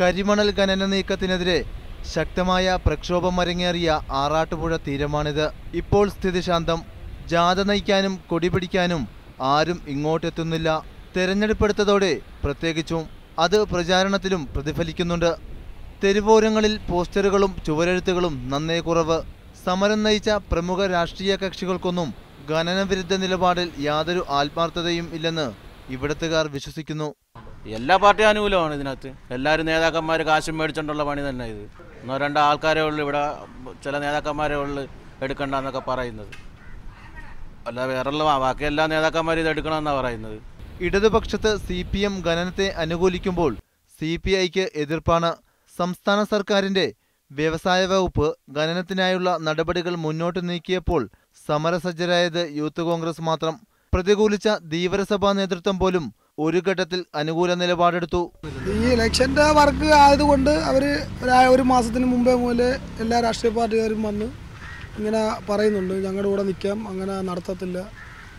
കരിമണൽ ഖനന നീക്കത്തിനെതിരെ ശക്തമായ പ്രക്ഷോഭം അരങ്ങേറിയ ആറാട്ടുപുഴ തീരമാണിത്. ഇപ്പോൾ സ്ഥിതി ശാന്തം. ജാഥ നയിക്കാനും കൊടിപിടിക്കാനും ആരും ഇങ്ങോട്ടെത്തുന്നില്ല. തെരഞ്ഞെടുപ്പെടുത്തതോടെ പ്രത്യേകിച്ചും അത് പ്രചാരണത്തിലും പ്രതിഫലിക്കുന്നുണ്ട്. തെരുവോരങ്ങളിൽ പോസ്റ്ററുകളും ചുവരെഴുത്തുകളും നന്നേ കുറവ്. സമരം നയിച്ച പ്രമുഖ രാഷ്ട്രീയ കക്ഷികൾക്കൊന്നും ഖനനവിരുദ്ധ നിലപാടിൽ യാതൊരു ആത്മാർത്ഥതയും ഇല്ലെന്ന് ഇവിടത്തുകാർ വിശ്വസിക്കുന്നു. എല്ലാ പാർട്ടി അനുകൂലമാണ് ഇതിനകത്ത്. എല്ലാവരും നേതാക്കന്മാർ കാശും മേടിച്ചുകൊണ്ടുള്ള പണി തന്നെ ഇത്. ഒന്നോ രണ്ടോ ആൾക്കാരെ ഉള്ളു ഇവിടെ, ചില നേതാക്കന്മാരെ ഉള്ളു എടുക്കണ്ടെന്നൊക്കെ പറയുന്നത്. അല്ല വേറെയുള്ള ബാക്കി എല്ലാ നേതാക്കന്മാരും ഇത് എടുക്കണമെന്നാണ് പറയുന്നത്. ഇടതുപക്ഷത്ത് CPM ഖനനത്തെ അനുകൂലിക്കുമ്പോൾ CPIക്ക് എതിർപ്പാണ്. സംസ്ഥാന സർക്കാരിന്റെ വ്യവസായ വകുപ്പ് ഖനനത്തിനായുള്ള നടപടികൾ മുന്നോട്ട് നീക്കിയപ്പോൾ സമരസജ്ജരായത് യൂത്ത് കോൺഗ്രസ് മാത്രം. പ്രതികൂലിച്ച ധീവരസഭാ നേതൃത്വം പോലും ഒരു ഘട്ടത്തിൽ അനുകൂല നിലപാടെടുത്തു. ഈ ഇലക്ഷന്റെ വർക്ക് ആയതുകൊണ്ട് അവർ ഒരു മാസത്തിന് മുമ്പേ മുതലേ എല്ലാ രാഷ്ട്രീയ പാർട്ടിക്കാരും വന്ന് ഇങ്ങനെ പറയുന്നുണ്ട്, ഞങ്ങളുടെ കൂടെ നിൽക്കാം, അങ്ങനെ നടത്തത്തില്ല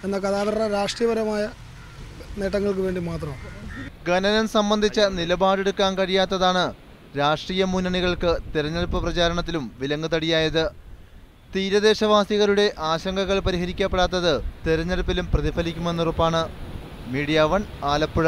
എന്നൊക്കെ. അത് അവരുടെ രാഷ്ട്രീയപരമായ നേട്ടങ്ങൾക്ക് വേണ്ടി മാത്രമാണ്. ഖനനം സംബന്ധിച്ച നിലപാടെടുക്കാൻ കഴിയാത്തതാണ് രാഷ്ട്രീയ മുന്നണികൾക്ക് തെരഞ്ഞെടുപ്പ് പ്രചാരണത്തിലും വിലങ്ങുതടിയായത്. തീരദേശവാസികളുടെ ആശങ്കകൾ പരിഹരിക്കപ്പെടാത്തത് തെരഞ്ഞെടുപ്പിലും പ്രതിഫലിക്കുമെന്നുറപ്പാണ്. മീഡിയ 1 ആലപ്പുഴ.